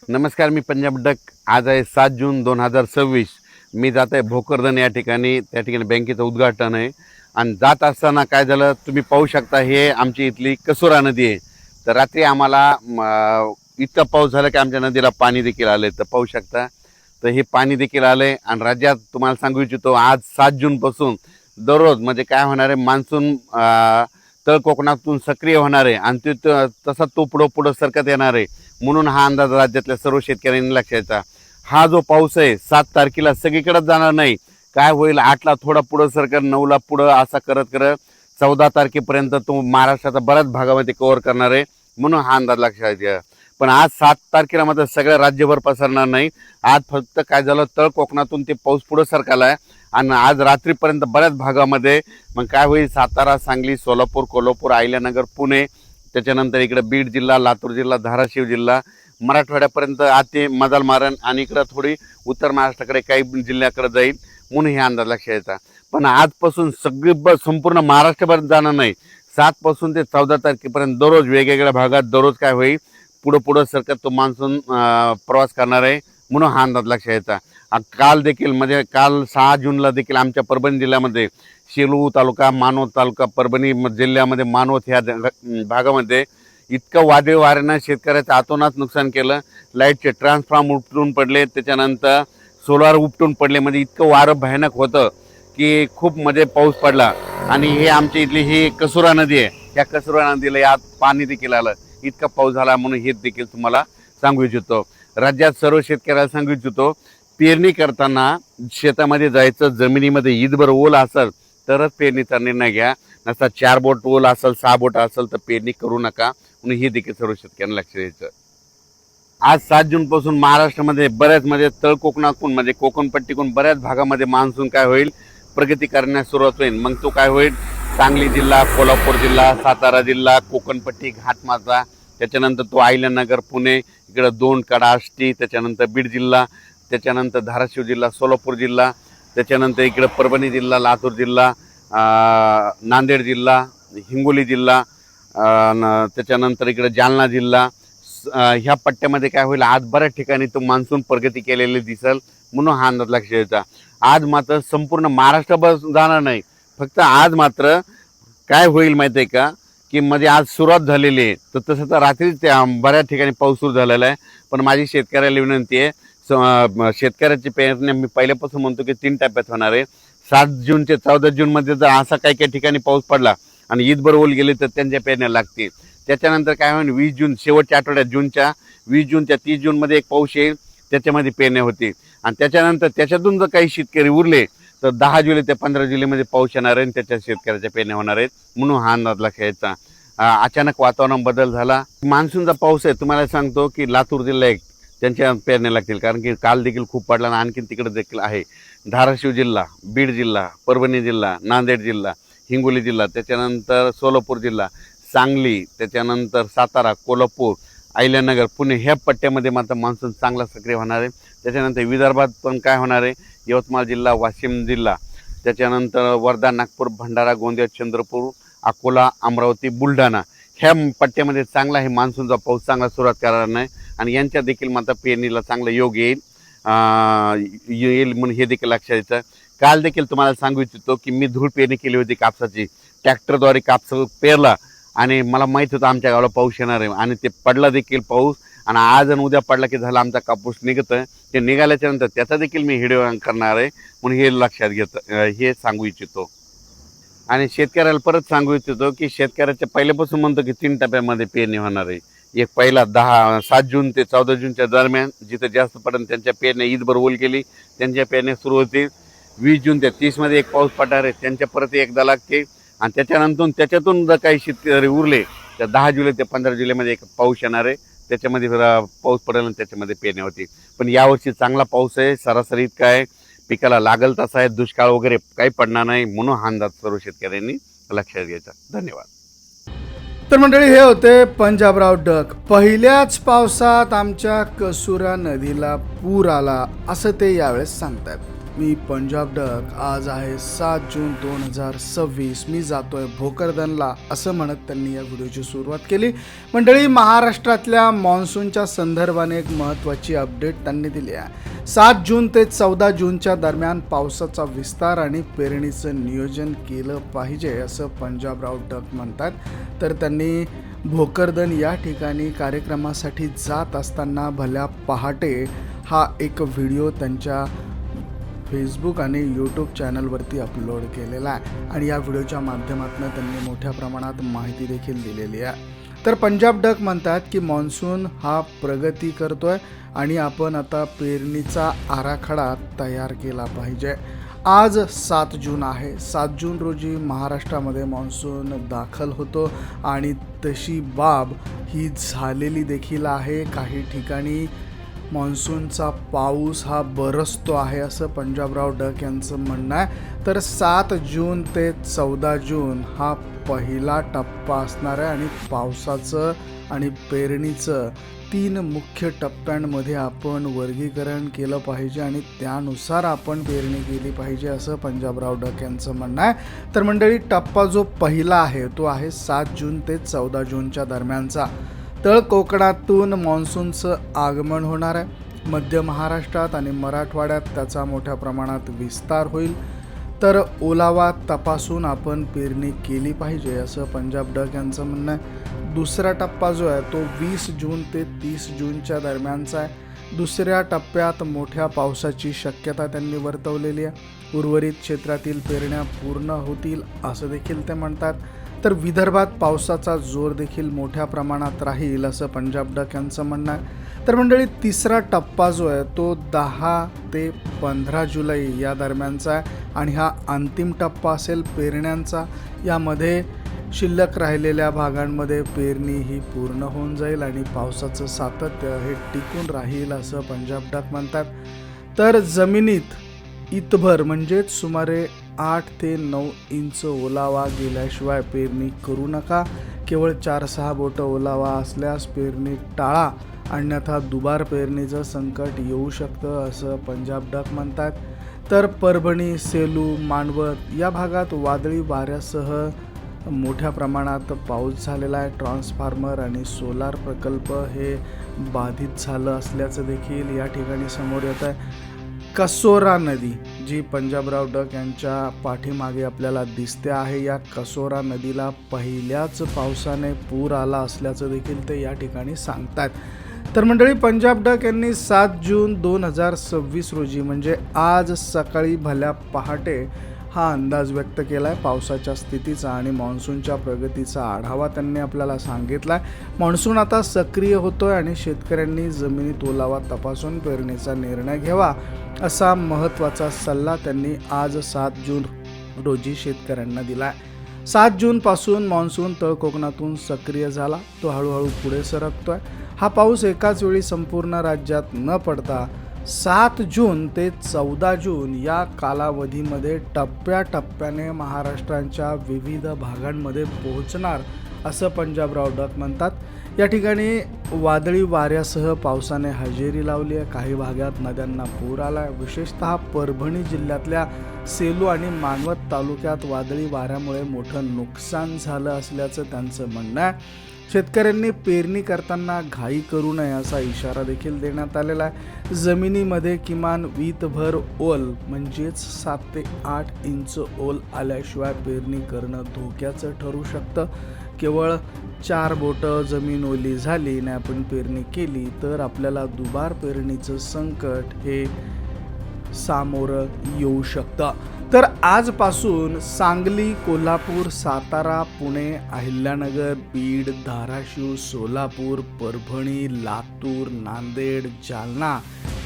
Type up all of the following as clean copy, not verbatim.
नमस्कार, मी पंजाब डक. आज आहे 7 जून 2026. मी जात आहे भोकरदन या ठिकाणी. त्या ठिकाणी बँकेचं उद्घाटन आहे आणि जात असताना काय झालं तुम्ही पाहू शकता. हे आमची इथली कसुरा नदी आहे. तर रात्री आम्हाला इतका पाऊस झाला की आमच्या नदीला पाणी देखील आले. तर पाहू शकता, तर हे पाणी देखील आले. आणि राज्यात तुम्हाला सांगू इच्छितो, आज 7 जूनपासून दररोज म्हणजे काय होणार आहे, मान्सून तळ कोकणातून सक्रिय होणार आहे आणि तसा तो पुढं सरकत येणार आहे. म्हणून हा अंदाज राज्यातल्या सर्व शेतकऱ्यांनी लक्षात. हा जो पाऊस आहे 7 तारखेला सगळीकडेच जाणार नाही. काय होईल, 8ला थोडा पुढं सरकत, 9ला पुढं, असा करत करत 14 तारखेपर्यंत तो महाराष्ट्राचा बऱ्याच भागामध्ये कव्हर करणार आहे. म्हणून हा अंदाज लक्षात घ्या. पण आज 7 तारखेला मात्र सगळ्या राज्यभर पसरणार नाही. आज फक्त काय झालं, तळ कोकणातून ते पाऊस पुढं सरकाला आहे आणि आज रात्रीपर्यंत बऱ्याच भागामध्ये मग काय होईल, सातारा, सांगली, सोलापूर, कोल्हापूर, अहिल्यानगर, पुणे, त्याच्यानंतर इकडे बीड जिल्हा, लातूर जिल्हा, धाराशिव जिल्हा, मराठवाड्यापर्यंत आते मदाल मारण आणि इकडं थोडी उत्तर महाराष्ट्राकडे काही जिल्ह्याकडे जाईल. म्हणून हे अंदाज लक्षात येतात. पण आजपासून संपूर्ण महाराष्ट्रभर जाणार नाही. 7 पासून ते 14 तारखेपर्यंत दररोज वेगवेगळ्या भागात दररोज काय होईल, पुढं सरकत तो मान्सून प्रवास करणार आहे. म्हणून हा अंदाज लक्षात येतात. काल देखील म्हणजे काल 6 जूनला देखील आमच्या परभणी जिल्ह्यामध्ये शेलू तालुका, मानवत तालुका, परभणी जिल्ह्यामध्ये मानवत ह्या भागामध्ये इतकं वादळी वाऱ्यानं शेतकऱ्याचं अतोनात नुकसान केलं. लाईटचे ट्रान्सफॉर्म उपटून पडले, त्याच्यानंतर सोलार उपटून पडले. म्हणजे इतकं वारं भयानक होतं की खूप म्हणजे पाऊस पडला. आणि हे आमच्या इथली ही कसुरा नदी आहे. या कसुरा नदीला यात पाणी देखील आलं. इतका पाऊस झाला. म्हणून हे देखील तुम्हाला सांगू इच्छितो. राज्यात सर्व शेतकऱ्याला सांगू इच्छितो, पेरणी करताना शेतामध्ये जायचं, जमिनीमध्ये ईदभर ओल असेल तरच पेरणीचा निर्णय घ्या. नसता 4 बोट ओल असेल, 6 बोट असेल तर पेरणी करू नका. म्हणून हे देखील सर्व शेतकऱ्यांना लक्ष द्यायचं. आज 7 जूनपासून महाराष्ट्रामध्ये बऱ्याच म्हणजे तळ कोकणातून म्हणजे कोकणपट्टीकडून बऱ्याच भागामध्ये मान्सून काय होईल, प्रगती करण्यास सुरुवात होईल. मग तो काय होईल, सांगली जिल्हा, कोल्हापूर जिल्हा, सातारा जिल्हा, कोकणपट्टी, घाटमाथा, त्याच्यानंतर तो अहिल्यानगर, पुणे, इकडं 2 कडा, आष्टी, त्याच्यानंतर बीड जिल्हा, त्याच्यानंतर धाराशिव जिल्हा, सोलापूर जिल्हा, त्याच्यानंतर इकडं परभणी जिल्हा, लातूर जिल्हा, नांदेड जिल्हा, हिंगोली जिल्हा, त्याच्यानंतर इकडे जालना जिल्हा, ह्या पट्ट्यामध्ये काय होईल, आज बऱ्याच ठिकाणी तो मान्सून प्रगती केलेली दिसेल. म्हणून हा अंदाज लक्षात द्यायचा. आज मात्र संपूर्ण महाराष्ट्रभर जाणार नाही. फक्त आज मात्र काय होईल माहिती आहे का, की मध्ये आज सुरुवात झालेली आहे. तर तसं तर रात्रीच त्या बऱ्याच ठिकाणी पाऊस सुरू झालेला आहे. पण माझी शेतकऱ्याला विनंती आहे, शेतकऱ्याची पेरणी मी पहिल्यापासून म्हणतो की 3 टप्प्यात होणार आहे. 7 जून ते 14 जूनमध्ये जर असा काही ठिकाणी पाऊस पडला आणि ईदभर ओल गेले तर त्यांच्या पेरण्या लागतील. त्याच्यानंतर काय होईल, 20 जून शेवटच्या आठवड्यात, जूनच्या 20 जून त्या 30 जूनमध्ये एक पाऊस येईल, त्याच्यामध्ये पेरण्या होतील. आणि त्याच्यानंतर त्याच्यातून जर काही शेतकरी उरले तर 10 जुलै ते 15 जुलैमध्ये पाऊस येणार आहे आणि त्याच्या शेतकऱ्याच्या पेरण्या होणार आहेत. म्हणून हा अंदाज लक्षात यायचा. अचानक वातावरण बदल झाला. मान्सूनचा पाऊस आहे, तुम्हाला सांगतो की लातूर जिल्हा एक त्यांच्या पेरण्या लागतील. कारण की काल देखील खूप पडला आणि आणखीन तिकडे देखील आहे. धाराशिव जिल्हा, बीड जिल्हा, परभणी जिल्हा, नांदेड जिल्हा, हिंगोली जिल्हा, त्याच्यानंतर सोलापूर जिल्हा, सांगली, त्याच्यानंतर सातारा, कोल्हापूर, अहिल्यानगर, पुणे ह्या पट्ट्यामध्ये मात्र मान्सून चांगला सक्रिय होणार आहे. त्याच्यानंतर विदर्भात पण काय होणार आहे, यवतमाळ जिल्हा, वाशिम जिल्हा, त्याच्यानंतर वर्धा, नागपूर, भंडारा, गोंदिया, चंद्रपूर, अकोला, अमरावती, बुलढाणा ह्या पट्ट्यामध्ये चांगला हे मान्सूनचा पाऊस चांगला सुरुवात करणार नाही. आणि यांच्या देखील मात्र पेरणीला चांगलं योग येईल म्हणून हे देखील लक्षात येतं. काल देखील तुम्हाला सांगू इच्छितो की मी धूळ पेरणी केली होती कापसाची. ट्रॅक्टरद्वारे कापस पेरला आणि मला माहीत होतं आमच्या गावाला पाऊस येणार आहे आणि ते पडला देखील पाऊस. आणि आज आणि उद्या पडला की झाला आमचा कापूस निघतं. ते निघाल्याच्या नंतर त्याचा देखील मी व्हिडिओ करणार आहे. म्हणून हे लक्षात घेतं, हे सांगू इच्छितो. आणि शेतकऱ्याला परत सांगू इच्छितो की शेतकऱ्याच्या पहिल्यापासून म्हणतो की 3 टप्प्यामध्ये पेरणी होणार आहे. एक पहिला 7 जून ते 14 जूनच्या दरम्यान जिथं जास्त पडेल त्यांच्या पेरण्या ईदभर ओल गेली त्यांच्या पेरण्या सुरू होतील. 20 जून ते 30मध्ये एक पाऊस पडणार आहे, त्यांच्या परत एकदा लागते. आणि त्याच्यातून जर काही शेतकरी उरले तर 10 जुलै ते 15 जुलैमध्ये एक पाऊस येणार आहे. त्याच्यामध्ये पाऊस पडेल आणि त्याच्यामध्ये पेरण्या होतील. पण यावर्षी चांगला पाऊस आहे, सरासरी इतका आहे, पिकाला लागल तसा आहे, दुष्काळ वगैरे काही पडणार नाही. म्हणून हा अंदाज सर्व शेतकऱ्यांनी लक्षात घ्यायचा. धन्यवाद. तर मंडळी, हे होते पंजाबराव डक. पहिल्याच पावसात आमच्या कसुरा नदीला पूर आला असं ते यावेळेस सांगतात. मी पंजाब डक. आज आहे 7 जून 2026. मी जातोय भोकरदनला असं म्हणत त्यांनी या व्हिडिओची सुरुवात केली. मंडळी, महाराष्ट्रातल्या मान्सूनच्या संदर्भाने एक महत्त्वाची अपडेट त्यांनी दिली आहे. 7 जून ते 14 जूनच्या दरम्यान पावसाचा विस्तार आणि पेरणीचं नियोजन केलं पाहिजे असं पंजाबराव डक म्हणतात. तर त्यांनी भोकरदन या ठिकाणी कार्यक्रमासाठी जात असताना भल्या पहाटे हा एक व्हिडिओ त्यांच्या फेसबुक आणि यूट्यूब चॅनलवरती अपलोड केलेला आहे आणि या व्हिडिओच्या माध्यमातून त्यांनी मोठ्या प्रमाणात माहिती देखील दिलेली आहे. तर पंजाब डक म्हणतात की मान्सून हा प्रगती करतोय आणि आपण आता पेरणीचा आराखडा तयार केला पाहिजे. आज 7 जून आहे. 7 जून रोजी महाराष्ट्रामध्ये मान्सून दाखल होतो आणि तशी बाब ही झालेली देखील आहे. काही ठिकाणी मान्सूनचा पाऊस हा बरसतो आहे असं पंजाबराव डक यांचं म्हणणं आहे. तर 7 जून ते 14 जून हा पहिला टप्पा असणार आहे आणि पावसाचं आणि पेरणीचं 3 मुख्य टप्प्यांमध्ये आपण वर्गीकरण केलं पाहिजे आणि त्यानुसार आपण पेरणी केली पाहिजे असं पंजाबराव डक यांचं म्हणणं आहे. तर मंडळी, टप्पा जो पहिला आहे तो आहे 7 जून ते 14 जूनच्या दरम्यानचा. तळ कोकणातून मान्सूनचं आगमन होणार आहे. मध्य महाराष्ट्रात आणि मराठवाड्यात त्याचा मोठ्या प्रमाणात विस्तार होईल. तर ओलावा तपासून आपण पेरणी केली पाहिजे असं पंजाब डक यांचं म्हणणं आहे. दुसरा टप्पा जो आहे तो 20 जून ते 30 जूनच्या दरम्यानचा आहे. दुसऱ्या टप्प्यात मोठ्या पावसाची शक्यता त्यांनी वर्तवलेली आहे. उर्वरित क्षेत्रातील पेरण्या पूर्ण होतील असं देखील ते म्हणतात. तर विदर्भात पावसाचा जोर देखील मोठ्या प्रमाणात राहील असं पंजाब डक यांचं म्हणणं आहे. तर मंडळी, तिसरा टप्पा जो आहे तो 10 ते 15 जुलै या दरम्यानचा आहे आणि हा अंतिम टप्पा असेल पेरण्यांचा. यामध्ये शिल्लक राहिलेल्या भागांमध्ये पेरणी ही पूर्ण होऊन जाईल आणि पावसाचं सातत्य हे टिकून राहील असं पंजाब डक म्हणतात. तर जमिनीत इतभर म्हणजेच सुमारे 8 ते 9 इंच ओलावा गेल्याशिवाय पेरणी करू नका. केवळ 4-6 बोटं ओलावा असल्यास पेरणी टाळा, अन्यथा दुबार पेरणीचं संकट येऊ शकतं असं पंजाब डक म्हणतात. तर परभणी, सेलू, मानवत या भागात वादळी वाऱ्यासह मोठ्या प्रमाणात पाऊस झालेला आहे. ट्रान्सफॉर्मर आणि सोलार प्रकल्प हे बाधित झालं असल्याचं देखील या ठिकाणी समोर येत आहे. कसोरा नदी जी पंजाबराव डक यांच्या पाठीमागे आपल्याला दिसते आहे, या कसोरा नदीला पहिल्याच पावसाने पूर आला असल्याचं देखील ते या ठिकाणी सांगतात. तर मंडळी, पंजाब डक यांनी 7 जून 2026 रोजी म्हणजे आज सकाळी भल्या पहाटे हा अंदाज व्यक्त केला आहे. पावसाच्या स्थितीचा आणि मान्सूनच्या प्रगतीचा आढावा त्यांनी आपल्याला सांगितला आहे. मान्सून आता सक्रिय होतोय आणि शेतकऱ्यांनी जमिनीत ओलावा तपासून पेरणीचा निर्णय घ्यावा असा महत्त्वाचा सल्ला त्यांनी आज 7 जून रोजी शेतकऱ्यांना दिला आहे. 7 जूनपासून मान्सून तळ कोकणातून सक्रिय झाला. तो हळूहळू पुढे सरकतोय. हा पाऊस एकाच वेळी संपूर्ण राज्यात न पडता 7 जून ते 14 जून या कालावधीमध्ये टप्प्याटप्प्याने महाराष्ट्राच्या विविध भागांमध्ये पोहोचणार असं पंजाबराव डक म्हणतात. या ठिकाणी वादळी वाऱ्यासह पावसाने हजेरी लावली आहे. काही भागात नद्यांना पूर आला आहे. विशेषतः परभणी जिल्ह्यातल्या सेलू आणि मानवत तालुक्यात वादळी वाऱ्यामुळे मोठं नुकसान झालं असल्याचं त्यांचं म्हणणं आहे. शेतकऱ्यांनी पेरणी करताना घाई करू नये असा इशारा देखील देण्यात आलेला आहे. जमिनीमध्ये किमान वीतभर ओल म्हणजेच 7 ते 8 इंच ओल आल्याशिवाय पेरणी करणं धोक्याचं ठरू शकतं. केवळ 4 बोटं जमीन ओली झाली आणि आपण पेरणी केली तर आपल्याला दुबार पेरणीचं संकट हे सामोरं येऊ शकतं. तर आजपासून सांगली, कोल्हापूर, सातारा, पुणे, अहिल्यानगर, बीड, धाराशिव, सोलापूर, परभणी, लातूर, नांदेड, जालना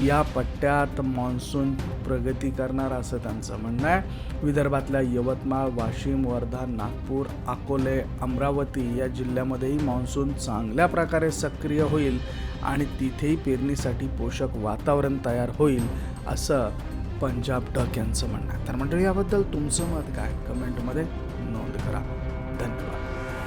या पट्ट्यात मान्सून प्रगती करणार असं त्यांचं म्हणणं आहे. विदर्भातल्या यवतमाळ, वाशिम, वर्धा, नागपूर, अकोले, अमरावती या जिल्ह्यामध्येही मान्सून चांगल्या प्रकारे सक्रिय होईल आणि तिथेही पेरणीसाठी पोषक वातावरण तयार होईल असं पंजाब डक यांचं म्हणणं आहे. तर मंडळी, याबद्दल तुमचं मत काय कमेंटमध्ये नोंद करा. धन्यवाद.